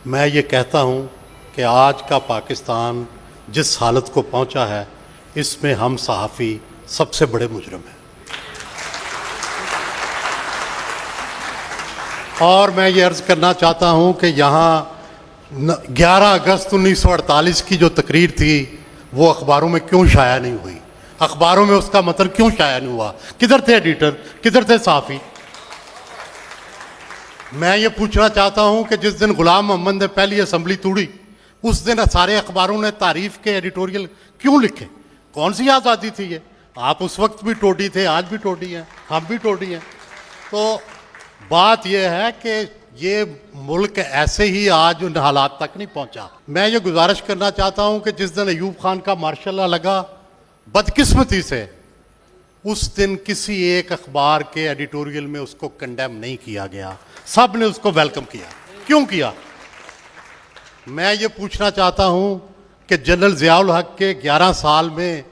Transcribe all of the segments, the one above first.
मैं ये कहता हूँ कि आज का पाकिस्तान जिस हालत को पहुँचा है, इसमें हम सहाफ़ी सबसे बड़े मुजरिम हैं। और मैं ये अर्ज़ करना चाहता हूँ कि यहाँ 11 अगस्त 1948 की जो तकरीर थी वो अखबारों में क्यों शाया नहीं हुई, अखबारों में उसका मतलब क्यों शाया नहीं हुआ, किधर थे एडिटर, किधर थे सहाफ़ी। मैं ये पूछना चाहता हूँ कि जिस दिन गुलाम मोहम्मद ने पहली असम्बली तोड़ी, उस दिन सारे अखबारों ने तारीफ़ के एडिटोरियल क्यों लिखे? कौन सी आज़ादी थी ये? आप उस वक्त भी टोडी थे, आज भी टोडी हैं, हम भी टोडी हैं। तो बात यह है कि ये मुल्क ऐसे ही आज उन हालात तक नहीं पहुंचा। मैं ये गुजारिश करना चाहता हूं कि जिस दिन अयूब खान का मार्शल लॉ लगा, बदकिस्मती से उस दिन किसी एक अखबार के एडिटोरियल में उसको कंडेम नहीं किया गया, सब ने उसको वेलकम किया। क्यों किया? मैं ये पूछना चाहता हूं कि जनरल ज़ियाउल हक के 11 साल में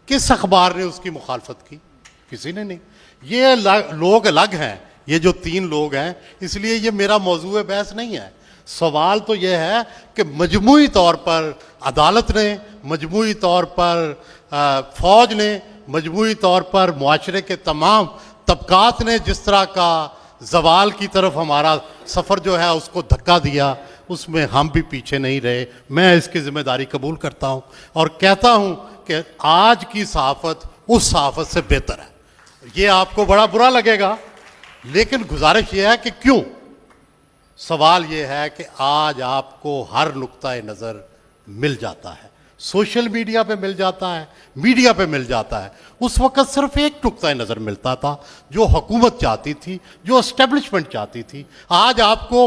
किस अखबार ने उसकी मुखालफत की? किसी ने नहीं। ये लोग अलग हैं, ये जो 3 लोग हैं, इसलिए ये मेरा मौजूद बहस नहीं है। सवाल तो ये है कि मजमूई तौर पर अदालत ने, मजमूई तौर पर फौज ने, मजमूई तौर पर मुआशरे के तमाम तबकात ने जिस तरह का जवाल की तरफ हमारा सफ़र जो है उसको धक्का दिया, उसमें हम भी पीछे नहीं रहे। मैं इसकी जिम्मेदारी कबूल करता हूँ और कहता हूँ कि आज की सहाफ़त उस सहाफ़त से बेहतर है। ये आपको बड़ा बुरा लगेगा, लेकिन गुजारिश ये है कि क्यों? सवाल ये है कि आज आपको हर नुक्ता नज़र मिल जाता है, सोशल मीडिया पे मिल जाता है, मीडिया पे मिल जाता है। उस वक़्त सिर्फ एक नुक्ता नज़र मिलता था जो हुकूमत चाहती थी, जो एस्टेब्लिशमेंट चाहती थी। आज आपको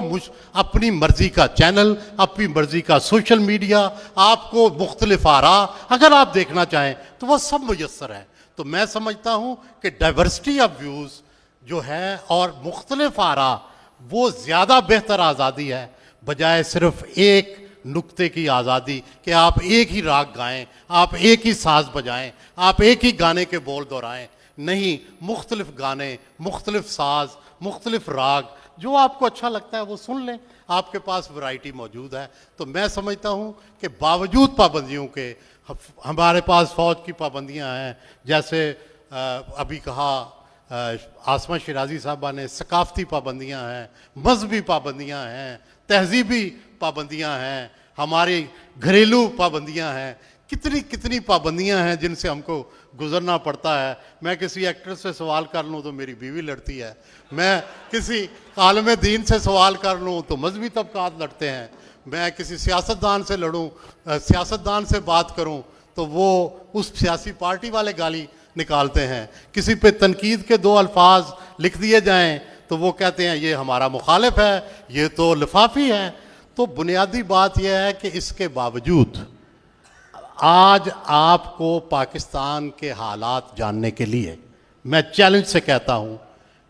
अपनी मर्ज़ी का चैनल, अपनी मर्ज़ी का सोशल मीडिया, आपको मुख्तलिफ आरा अगर आप देखना चाहें तो वह सब मुयस्सर है। तो मैं समझता हूँ कि डाइवर्सिटी ऑफ व्यूज़ जो है और मुख्तलिफ आरा, वो ज़्यादा बेहतर आज़ादी है बजाय सिर्फ एक नुक्ते की आज़ादी कि आप एक ही राग गाएं, आप एक ही साज बजाएं, आप एक ही गाने के बोल दोहराएं। नहीं, मुख्तलिफ गाने, मुख्तलिफ साज, मुख्तलिफ राग, जो आपको अच्छा लगता है वो सुन लें, आपके पास वैरायटी मौजूद है। तो मैं समझता हूँ कि बावजूद पाबंदियों के हमारे पास फ़ौज की पाबंदियाँ हैं, जैसे अभी कहा आसमा शिराजी साहबा ने, सकाफ़ती पाबंदियाँ हैं, मजहबी पाबंदियाँ हैं, तहजीबी पाबंदियाँ हैं, हमारी घरेलू पाबंदियाँ हैं, कितनी कितनी पाबंदियाँ हैं जिनसे हमको गुजरना पड़ता है। मैं किसी एक्टर से सवाल कर लूँ तो मेरी बीवी लड़ती है, मैं किसी आलम दीन से सवाल कर लूँ तो मजहबी तबकात लड़ते हैं, मैं किसी सियासतदान से लड़ूँ, सियासतदान से बात करूँ तो वो उस सियासी पार्टी वाले गाली निकालते हैं, किसी पे तनकीद के 2 अल्फाज लिख दिए जाएं तो वो कहते हैं ये हमारा मुखालिफ है, ये तो लिफाफी है। तो बुनियादी बात यह है कि इसके बावजूद आज आपको पाकिस्तान के हालात जानने के लिए मैं चैलेंज से कहता हूं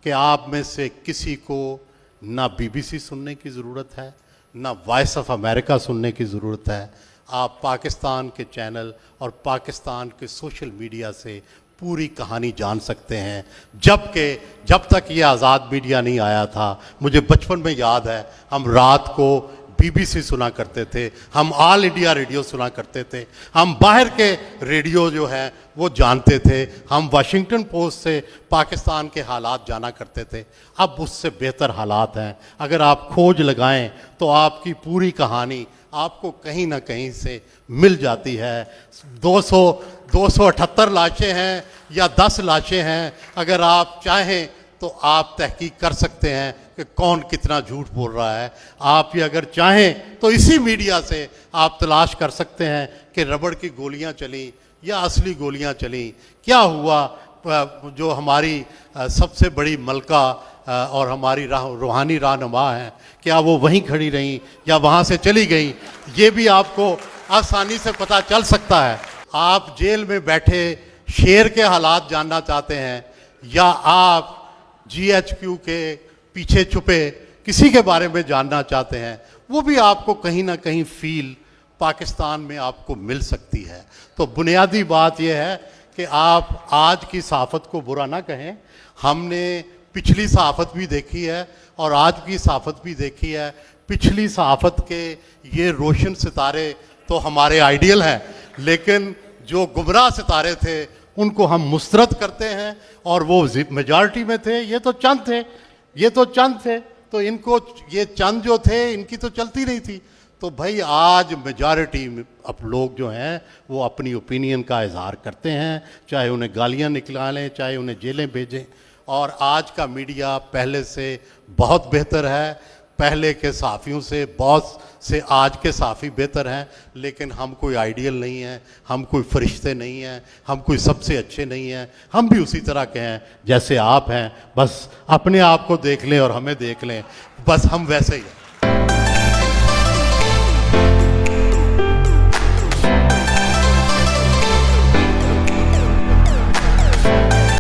कि आप में से किसी को ना BBC सुनने की ज़रूरत है, ना वॉइस ऑफ अमेरिका सुनने की ज़रूरत है। आप पाकिस्तान के चैनल और पाकिस्तान के सोशल मीडिया से पूरी कहानी जान सकते हैं। जब तक ये आज़ाद मीडिया नहीं आया था, मुझे बचपन में याद है, हम रात को BBC सुना करते थे, हम ऑल इंडिया रेडियो सुना करते थे, हम बाहर के रेडियो जो है वो जानते थे, हम वाशिंगटन पोस्ट से पाकिस्तान के हालात जाना करते थे। अब उससे बेहतर हालात हैं। अगर आप खोज लगाएं तो आपकी पूरी कहानी आपको कहीं ना कहीं से मिल जाती है। 278 लाशें हैं या 10 लाशें हैं, अगर आप चाहें तो आप तहकीक कर सकते हैं कि कौन कितना झूठ बोल रहा है। आप ये अगर चाहें तो इसी मीडिया से आप तलाश कर सकते हैं कि रबड़ की गोलियां चली या असली गोलियां चली, क्या हुआ, जो हमारी सबसे बड़ी मलका और हमारी रूहानी रहनुमा हैं, क्या वो वहीं खड़ी रहीं या वहाँ से चली गई, ये भी आपको आसानी से पता चल सकता है। आप जेल में बैठे शेर के हालात जानना चाहते हैं या आप GHQ के पीछे छुपे किसी के बारे में जानना चाहते हैं, वो भी आपको कहीं ना कहीं फील पाकिस्तान में आपको मिल सकती है। तो बुनियादी बात यह है कि आप आज की सहाफ़त को बुरा ना कहें। हमने पिछली सहाफ़त भी देखी है और आज की सहाफ़त भी देखी है। पिछली सहाफ़त के ये रोशन सितारे तो हमारे आइडियल हैं, लेकिन जो गुमराह सितारे थे उनको हम मुस्तरद करते हैं, और वो मेजॉरिटी में थे, ये तो चंद थे, ये तो चंद थे, तो इनको ये चंद जो थे इनकी तो चलती नहीं थी। तो भाई आज मेजॉरिटी अब लोग जो हैं वो अपनी ओपिनियन का इजहार करते हैं, चाहे उन्हें गालियां निकालें, चाहे उन्हें जेलें भेजें। और आज का मीडिया पहले से बहुत बेहतर है, पहले के सहाफ़ियों से बहुत से आज के सहाफ़ी बेहतर हैं, लेकिन हम कोई आइडियल नहीं हैं, हम कोई फरिश्ते नहीं हैं, हम कोई सबसे अच्छे नहीं हैं, हम भी उसी तरह के हैं जैसे आप हैं। बस अपने आप को देख लें और हमें देख लें, बस हम वैसे ही हैं।